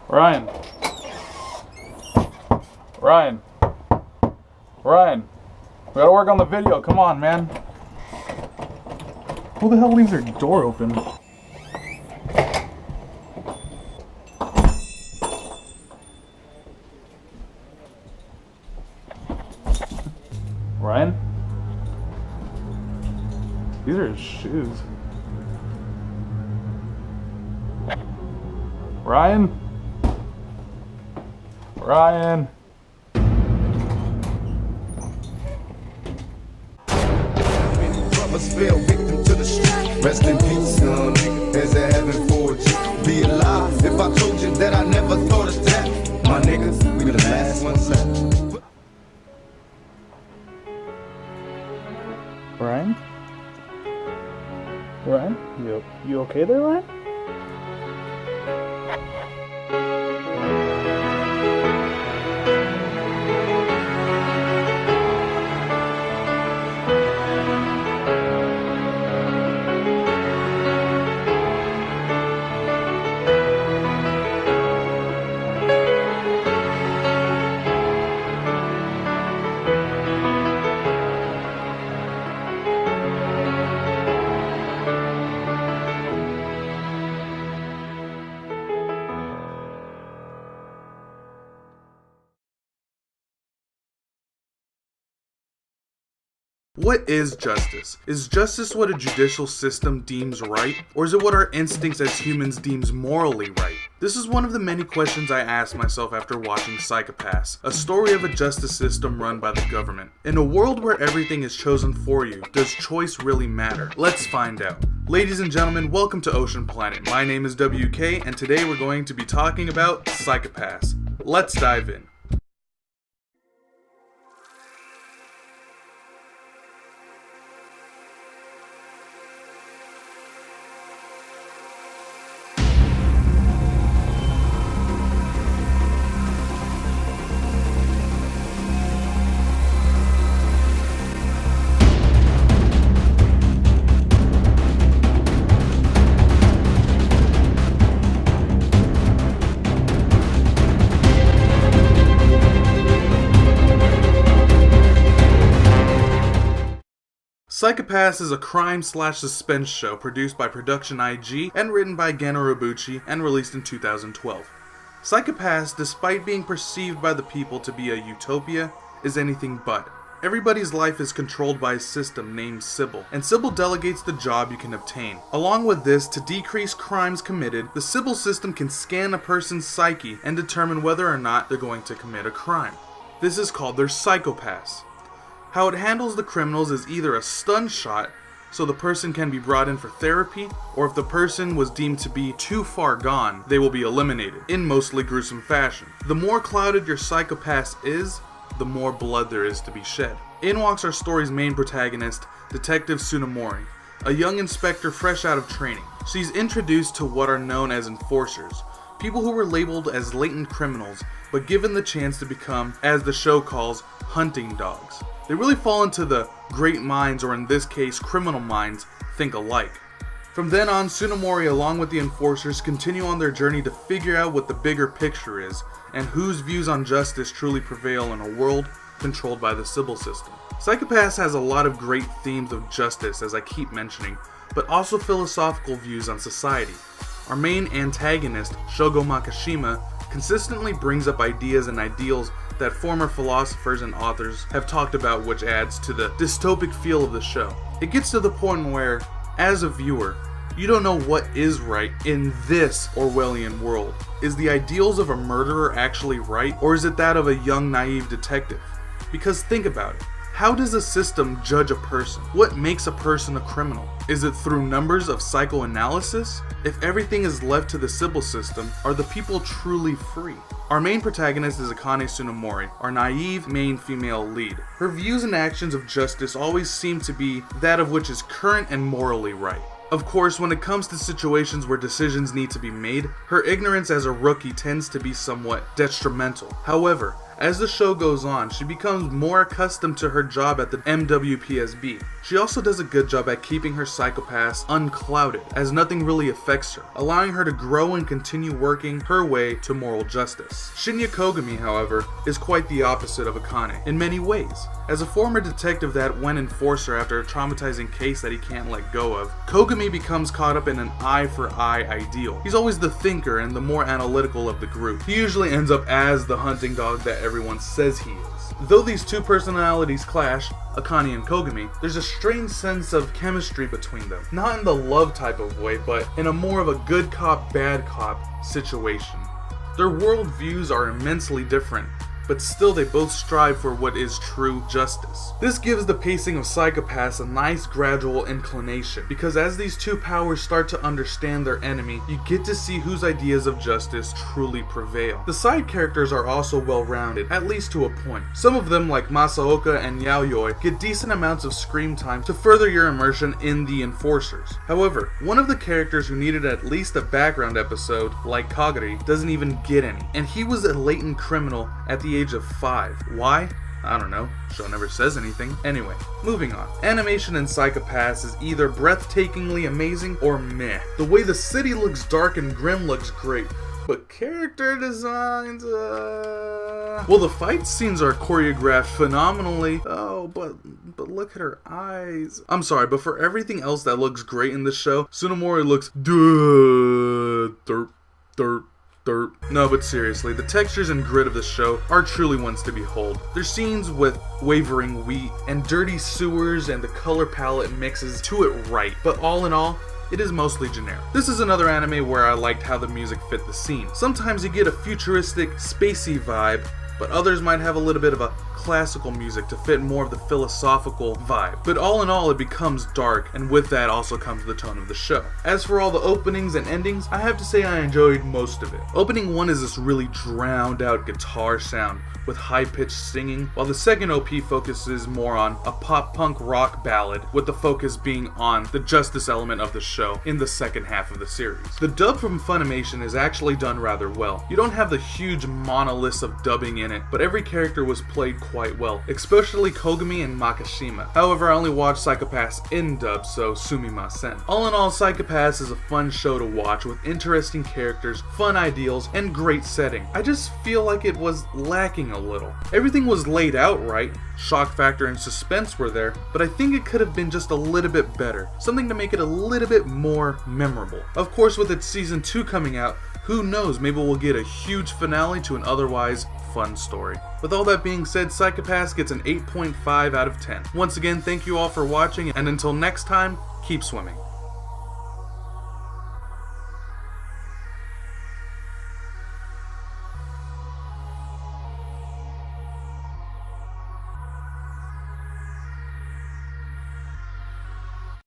Ryan. Ryan. Ryan. We gotta work on the video. Come on, man. Who the hell leaves their door open? Ryan? These are his shoes. Ryan? Ryan? Fell victim to the street. Rest in peace, young nigga. There's a heaven for you. Be alive if I told you that I never thought of that. My niggas, we the last ones left. Ryan? Ryan? You okay there, Ryan? What is justice? Is justice what a judicial system deems right, or is it what our instincts as humans deems morally right? This is one of the many questions I asked myself after watching Psycho-Pass, a story of a justice system run by the government. In a world where everything is chosen for you, does choice really matter? Let's find out. Ladies and gentlemen, welcome to Ocean Planet. My name is WK, and today we're going to be talking about Psycho-Pass. Let's dive in. Psycho-Pass is a crime/suspense show produced by Production IG and written by Geno Robucci and released in 2012. Psycho-Pass, despite being perceived by the people to be a utopia, is anything but. Everybody's life is controlled by a system named Sybil, and Sybil delegates the job you can obtain. Along with this, to decrease crimes committed, the Sybil system can scan a person's psyche and determine whether or not they're going to commit a crime. This is called their Psycho-Pass. How it handles the criminals is either a stun shot, so the person can be brought in for therapy, or if the person was deemed to be too far gone, they will be eliminated, in mostly gruesome fashion. The more clouded your Psycho-Pass is, the more blood there is to be shed. In walks our story's main protagonist, Detective Tsunemori, a young inspector fresh out of training. She's introduced to what are known as enforcers, people who were labeled as latent criminals, but given the chance to become, as the show calls, hunting dogs. They really fall into the great minds, or in this case, criminal minds, think alike. From then on, Tsunemori along with the enforcers continue on their journey to figure out what the bigger picture is, and whose views on justice truly prevail in a world controlled by the Sybil system. Psycho-Pass has a lot of great themes of justice, as I keep mentioning, but also philosophical views on society. Our main antagonist, Shogo Makishima, consistently brings up ideas and ideals that former philosophers and authors have talked about, which adds to the dystopic feel of the show. It gets to the point where, as a viewer, you don't know what is right in this Orwellian world. Is the ideals of a murderer actually right, or is it that of a young naive detective? Because think about it. How does a system judge a person? What makes a person a criminal? Is it through numbers of psychoanalysis? If everything is left to the Sybil system, are the people truly free? Our main protagonist is Akane Tsunemori, our naive main female lead. Her views and actions of justice always seem to be that of which is current and morally right. Of course, when it comes to situations where decisions need to be made, her ignorance as a rookie tends to be somewhat detrimental. However, As the show goes on, she becomes more accustomed to her job at the MWPSB. She also does a good job at keeping her Psycho-Pass unclouded, as nothing really affects her, allowing her to grow and continue working her way to moral justice. Shinya Kogami, however, is quite the opposite of Akane in many ways. As a former detective that went enforcer after a traumatizing case that he can't let go of, Kogami becomes caught up in an eye-for-eye ideal. He's always the thinker and the more analytical of the group. He usually ends up as the hunting dog that everyone says he is. Though these two personalities clash, Akane and Kogami, there's a strange sense of chemistry between them. Not in the love type of way, but in a more of a good cop, bad cop situation. Their worldviews are immensely different, but still they both strive for what is true justice. This gives the pacing of Psycho-Pass a nice gradual inclination, because as these two powers start to understand their enemy, you get to see whose ideas of justice truly prevail. The side characters are also well-rounded, at least to a point. Some of them, like Masaoka and Yaoyoi, get decent amounts of screen time to further your immersion in the enforcers. However, one of the characters who needed at least a background episode, like Kagari, doesn't even get any, and he was a latent criminal at the age of 5. Why? I don't know. Show never says anything. Anyway, moving on. Animation in Psycho-Pass is either breathtakingly amazing or meh. The way the city looks dark and grim looks great, but character designs, well, the fight scenes are choreographed phenomenally. Oh, but look at her eyes. I'm sorry, but for everything else that looks great in the show, Tsunemori looks derp. No, but seriously, the textures and grit of the show are truly ones to behold. There's scenes with wavering wheat and dirty sewers, and the color palette mixes to it right, but all in all, it is mostly generic. This is another anime where I liked how the music fit the scene. Sometimes you get a futuristic, spacey vibe, but others might have a little bit of a classical music to fit more of the philosophical vibe. But all in all, it becomes dark, and with that also comes the tone of the show. As for all the openings and endings, I have to say I enjoyed most of it. Opening 1 is this really drowned out guitar sound with high-pitched singing, while the second OP focuses more on a pop-punk rock ballad, with the focus being on the justice element of the show in the second half of the series. The dub from Funimation is actually done rather well. You don't have the huge monoliths of dubbing in it, but every character was played quite well, especially Kogami and Makishima. However, I only watched Psycho-Pass in dub, so sumimasen. All in all, Psycho-Pass is a fun show to watch with interesting characters, fun ideals, and great setting. I just feel like it was lacking a little. Everything was laid out right, shock factor and suspense were there, but I think it could have been just a little bit better, something to make it a little bit more memorable. Of course, with its season 2 coming out, who knows, maybe we'll get a huge finale to an otherwise fun story. With all that being said, Psycho-Pass gets an 8.5 out of 10. Once again, thank you all for watching, and until next time, keep swimming.